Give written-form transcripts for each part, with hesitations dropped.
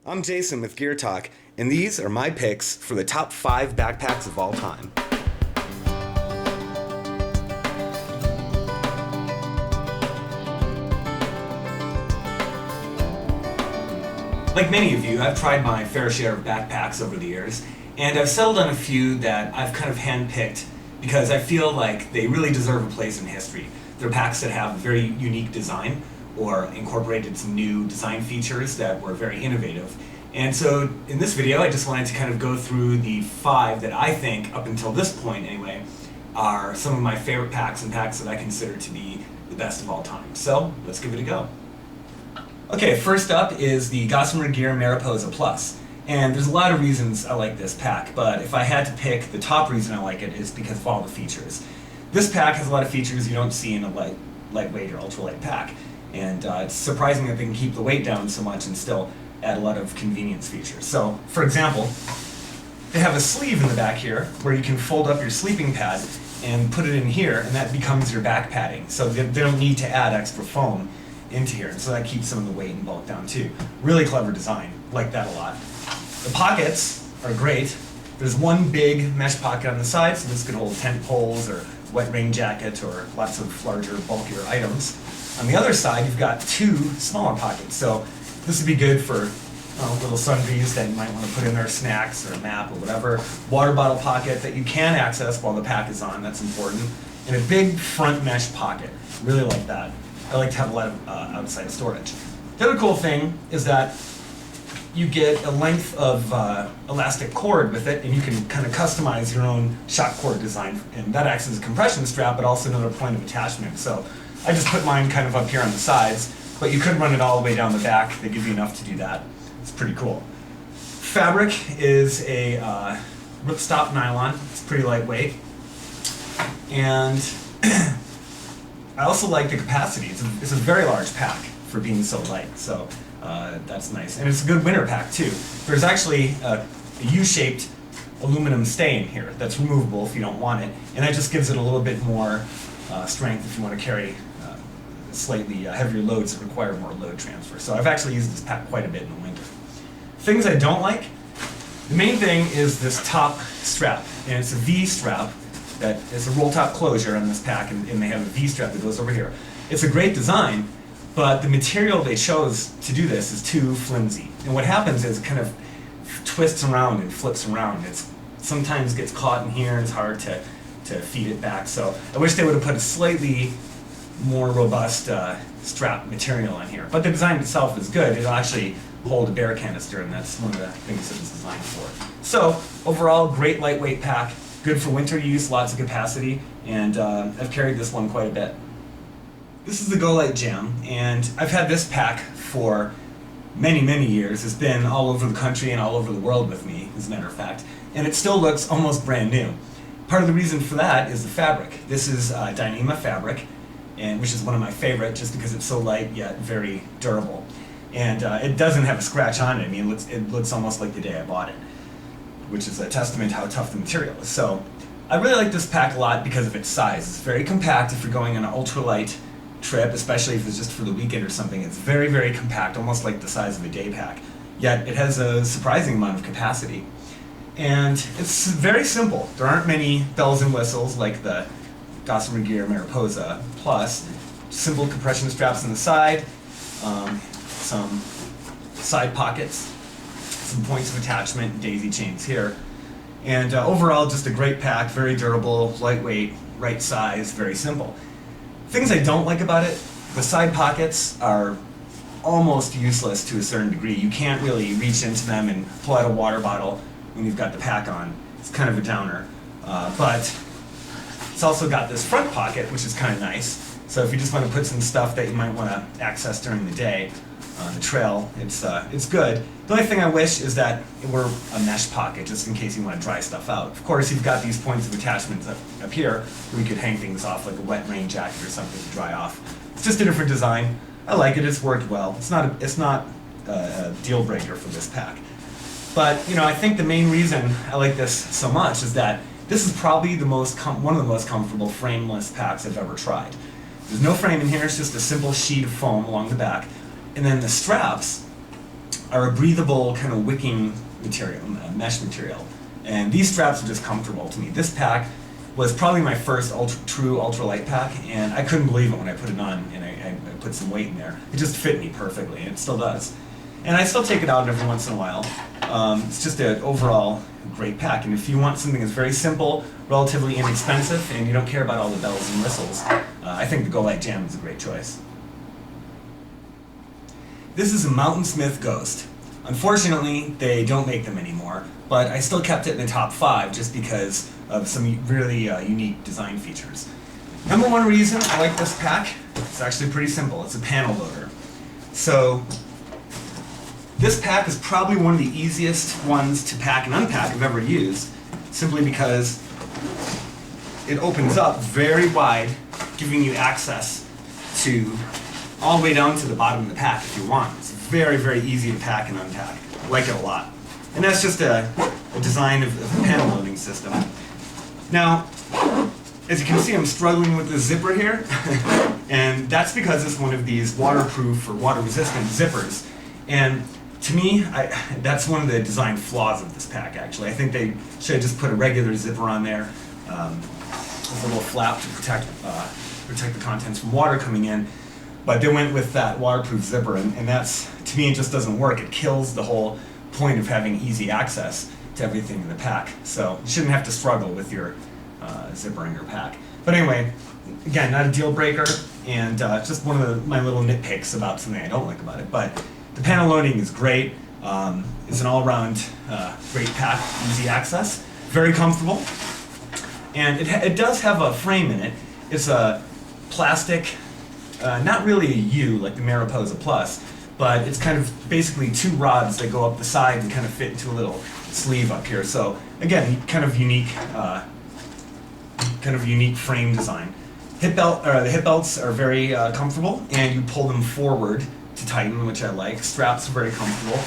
I'm Jason with Gear Talk, and these are my picks for the top 5 backpacks of all time. Like many of you, I've tried my fair share of backpacks over the years, and I've settled on a few that I've kind of handpicked because I feel like they really deserve a place in history. They're packs that have a very unique design or incorporated some new design features that were very innovative. And so in this video, I just wanted to kind of go through the 5 that I think, up until this point anyway, are some of my favorite packs and packs that I consider to be the best of all time. So let's give it a go. Okay, first up is the Gossamer Gear Mariposa Plus. And there's a lot of reasons I like this pack, but if I had to pick, the top reason I like it is because of all the features. This pack has a lot of features you don't see in a lightweight or ultralight pack. And it's surprising that they can keep the weight down so much and still add a lot of convenience features. So, for example, they have a sleeve in the back here where you can fold up your sleeping pad and put it in here, and that becomes your back padding. So they don't need to add extra foam into here, and so that keeps some of the weight and bulk down too. Really clever design, like that a lot. The pockets are great. There's one big mesh pocket on the side, so this could hold tent poles or wet rain jacket or lots of larger, bulkier items. On the other side, you've got 2 smaller pockets, so this would be good for little sundries that you might want to put in there, snacks or a map or whatever. Water bottle pocket that you can access while the pack is on, that's important. And a big front mesh pocket, really like that. I like to have a lot of outside storage. The other cool thing is that you get a length of elastic cord with it, and you can kind of customize your own shock cord design. And that acts as a compression strap, but also another point of attachment. So I just put mine kind of up here on the sides, but you could run it all the way down the back. They give you enough to do that. It's pretty cool. Fabric is a ripstop nylon. It's pretty lightweight. And I also like the capacity. It's a very large pack for being so light, so that's nice. And it's a good winter pack too. There's actually a U-shaped aluminum stay in here that's removable if you don't want it, and that just gives it a little bit more strength if you want to carry slightly heavier loads that require more load transfer. So I've actually used this pack quite a bit in the winter. Things I don't like, the main thing is this top strap, and it's a V-strap. That is a roll top closure on this pack, and they have a V-strap that goes over here. It's a great design, but the material they chose to do this is too flimsy. And what happens is it kind of twists around and flips around. It sometimes gets caught in here, and it's hard to feed it back. So I wish they would have put a slightly more robust strap material on here. But the design itself is good. It'll actually hold a bear canister, and that's one of the things it was designed for. So overall, great lightweight pack. Good for winter use, lots of capacity, and I've carried this one quite a bit. This is the GoLite Gym, and I've had this pack for many, many years. It's been all over the country and all over the world with me, as a matter of fact, and it still looks almost brand new. Part of the reason for that is the fabric. This is Dyneema fabric, which is one of my favorite just because it's so light yet very durable. And it doesn't have a scratch on it. I mean, it looks almost like the day I bought it, which is a testament to how tough the material is. So I really like this pack a lot because of its size. It's very compact if you're going on an ultralight trip, especially if it's just for the weekend or something. It's very, very compact, almost like the size of a day pack. Yet it has a surprising amount of capacity. And it's very simple. There aren't many bells and whistles like the Gossamer Gear Mariposa Plus. Simple compression straps on the side, some side pockets, some points of attachment, daisy chains here. And overall, just a great pack, very durable, lightweight, right size, very simple. Things I don't like about it, the side pockets are almost useless to a certain degree. You can't really reach into them and pull out a water bottle when you've got the pack on. It's kind of a downer. But it's also got this front pocket, which is kind of nice. So if you just want to put some stuff that you might want to access during the day on the trail, it's good. The only thing I wish is that it were a mesh pocket, just in case you want to dry stuff out. Of course, you've got these points of attachments up here where you could hang things off, like a wet rain jacket or something to dry off. It's just a different design. I like it. It's worked well. It's not a deal breaker for this pack. But I think the main reason I like this so much is that this is probably one of the most comfortable frameless packs I've ever tried. There's no frame in here. It's just a simple sheet of foam along the back. And then the straps are a breathable kind of wicking material, mesh material. And these straps are just comfortable to me. This pack was probably my first true ultralight pack, and I couldn't believe it when I put it on and I put some weight in there. It just fit me perfectly, and it still does. And I still take it out every once in a while. It's just an overall great pack. And if you want something that's very simple, relatively inexpensive, and you don't care about all the bells and whistles, I think the GoLite Gym is a great choice. This is a Mountain Smith Ghost. Unfortunately, they don't make them anymore, but I still kept it in the top 5 just because of some really unique design features. Number one reason I like this pack, it's actually pretty simple. It's a panel loader. So this pack is probably one of the easiest ones to pack and unpack I've ever used, simply because it opens up very wide, giving you access to all the way down to the bottom of the pack if you want. It's very, very easy to pack and unpack. I like it a lot. And that's just a design of the panel loading system. Now, as you can see, I'm struggling with the zipper here, and that's because it's one of these waterproof or water-resistant zippers. And to me, that's one of the design flaws of this pack, actually. I think they should have just put a regular zipper on there with a little flap to protect the contents from water coming in. But they went with that waterproof zipper, and that's, to me, it just doesn't work. It kills the whole point of having easy access to everything in the pack. So you shouldn't have to struggle with your zipper in your pack. But anyway, again, not a deal breaker, and just one of my little nitpicks about something I don't like about it. But the panel loading is great. It's an all-around great pack, easy access, very comfortable. And it does have a frame in it. It's a plastic, not really a U like the Mariposa Plus, but it's kind of basically 2 rods that go up the side and kind of fit into a little sleeve up here. So again, kind of unique frame design. The hip belts are very comfortable, and you pull them forward to tighten, which I like. Straps are very comfortable,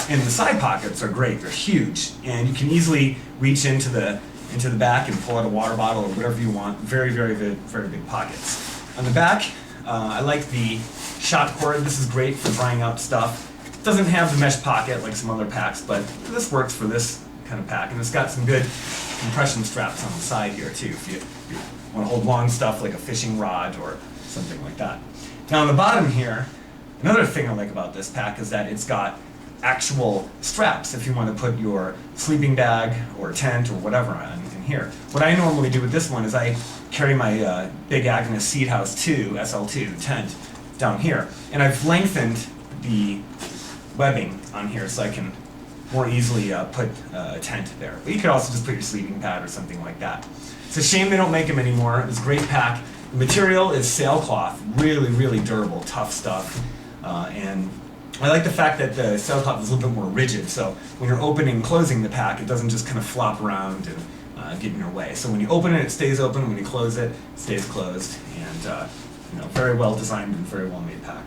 and the side pockets are great. They're huge, and you can easily reach into the back and pull out a water bottle or whatever you want. Very, very, very, very big pockets. On the back, I like the shot cord. This is great for drying out stuff. It doesn't have the mesh pocket like some other packs, but this works for this kind of pack. And it's got some good compression straps on the side here too, if you want to hold long stuff like a fishing rod or something like that. Now on the bottom here, another thing I like about this pack is that it's got actual straps if you want to put your sleeping bag or tent or whatever in here. What I normally do with this one is I carry my Big Agnes Seed House 2, SL2, the tent, down here. And I've lengthened the webbing on here so I can more easily put a tent there. But you could also just put your sleeping pad or something like that. It's a shame they don't make them anymore. It's a great pack. The material is sailcloth, really, really durable, tough stuff. And I like the fact that the sailcloth is a little bit more rigid, so when you're opening and closing the pack, it doesn't just kind of flop around and get in your way. So when you open it, it stays open. When you close it, it stays closed. And very well designed and very well made pack.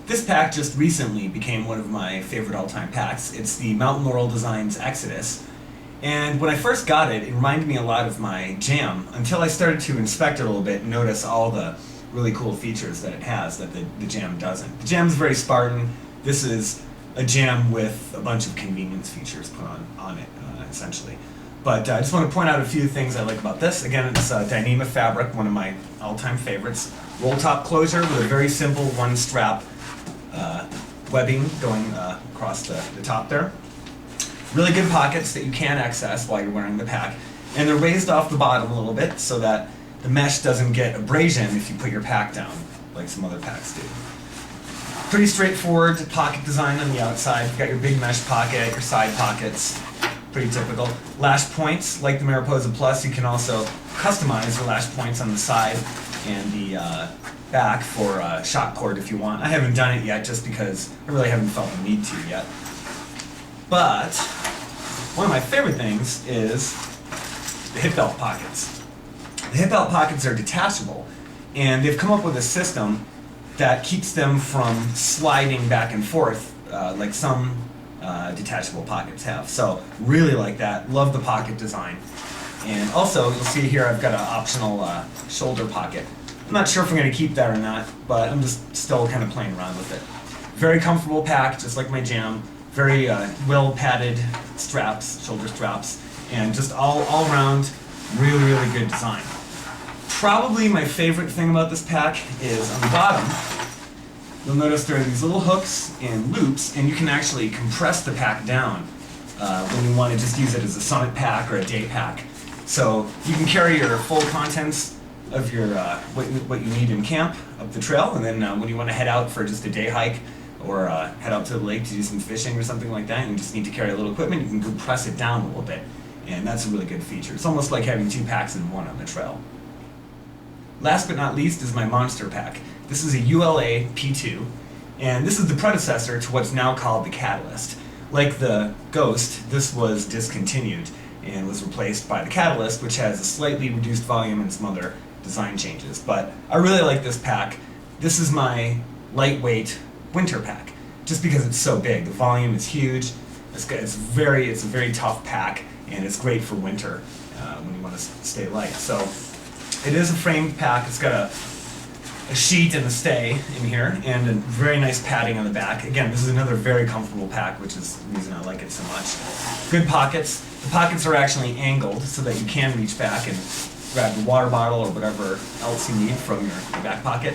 This pack just recently became one of my favorite all-time packs. It's the Mountain Laurel Designs Exodus. And when I first got it, it reminded me a lot of my Jam until I started to inspect it a little bit and notice all the really cool features that it has that the Jam doesn't. The Jam's very Spartan. This is a Jam with a bunch of convenience features put on it, essentially. But I just want to point out a few things I like about this. Again, it's Dyneema fabric, one of my all-time favorites. Roll top closure with a very simple one-strap webbing going across the top there. Really good pockets that you can access while you're wearing the pack. And they're raised off the bottom a little bit so that the mesh doesn't get abrasion if you put your pack down, like some other packs do. Pretty straightforward pocket design on the outside. You've got your big mesh pocket, your side pockets, pretty typical. Lash points, like the Mariposa Plus, you can also customize the lash points on the side and the back for shot cord if you want. I haven't done it yet just because I really haven't felt the need to yet. But one of my favorite things is the hip belt pockets. The hip belt pockets are detachable, and they've come up with a system that keeps them from sliding back and forth like some detachable pockets have. So really like that. Love the pocket design. And also, you'll see here I've got an optional shoulder pocket. I'm not sure if I'm going to keep that or not, but I'm just still kind of playing around with it. Very comfortable pack, just like my Jam. Very well padded straps, shoulder straps, and just all around really, really good design. Probably my favorite thing about this pack is on the bottom, you'll notice there are these little hooks and loops, and you can actually compress the pack down when you want to just use it as a summit pack or a day pack. So you can carry your full contents of your what you need in camp up the trail, and then when you want to head out for just a day hike or head out to the lake to do some fishing or something like that, and you just need to carry a little equipment, you can compress it down a little bit, and that's a really good feature. It's almost like having 2 packs in one on the trail. Last but not least is my Monster Pack. This is a ULA P2, and this is the predecessor to what's now called the Catalyst. Like the Ghost, this was discontinued and was replaced by the Catalyst, which has a slightly reduced volume and some other design changes. But I really like this pack. This is my lightweight winter pack, just because it's so big. The volume is huge. It's a very tough pack, and it's great for winter when you want to stay light. So it is a framed pack. It's got a sheet and a stay in here, and a very nice padding on the back. Again, this is another very comfortable pack, which is the reason I like it so much. Good pockets. The pockets are actually angled so that you can reach back and grab your water bottle or whatever else you need from your back pocket.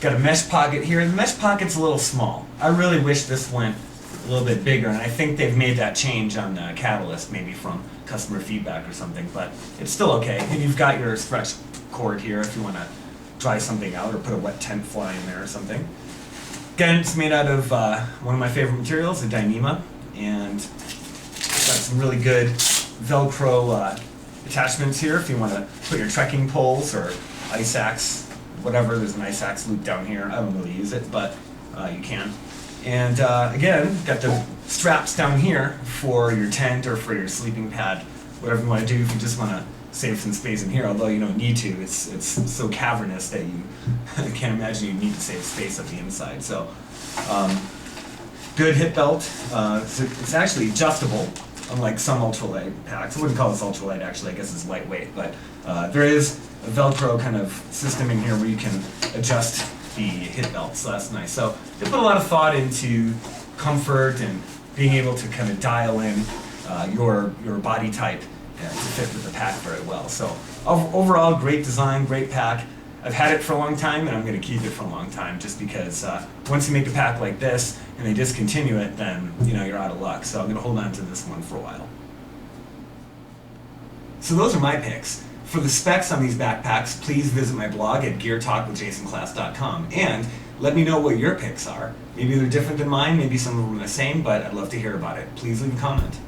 Got a mesh pocket here. The mesh pocket's a little small. I really wish this went a little bit bigger, and I think they've made that change on the Catalyst, maybe from customer feedback or something, but it's still okay. And you've got your stretch cord here if you want to dry something out or put a wet tent fly in there or something. Again, it's made out of one of my favorite materials, a Dyneema, and it's got some really good Velcro attachments here if you want to put your trekking poles or ice axe, whatever. There's an ice axe loop down here. I don't really use it, but you can. And again, got the straps down here for your tent or for your sleeping pad, whatever you want to do if you just want to save some space in here, although you don't need to. It's so cavernous that you I can't imagine you need to save space at the inside. So good hip belt. It's actually adjustable, unlike some ultralight packs. I wouldn't call this ultralight, actually. I guess it's lightweight, but there is a Velcro kind of system in here where you can adjust the hip belt, so that's nice. So they put a lot of thought into comfort and being able to kind of dial in your body type to fit with the pack very well. So overall, great design, great pack. I've had it for a long time, and I'm going to keep it for a long time, just because once you make a pack like this and they discontinue it, then you're out of luck. So I'm going to hold on to this one for a while. So those are my picks. For the specs on these backpacks, please visit my blog at geartalkwithjasonclass.com and let me know what your picks are. Maybe they're different than mine, maybe some of them are the same, but I'd love to hear about it. Please leave a comment.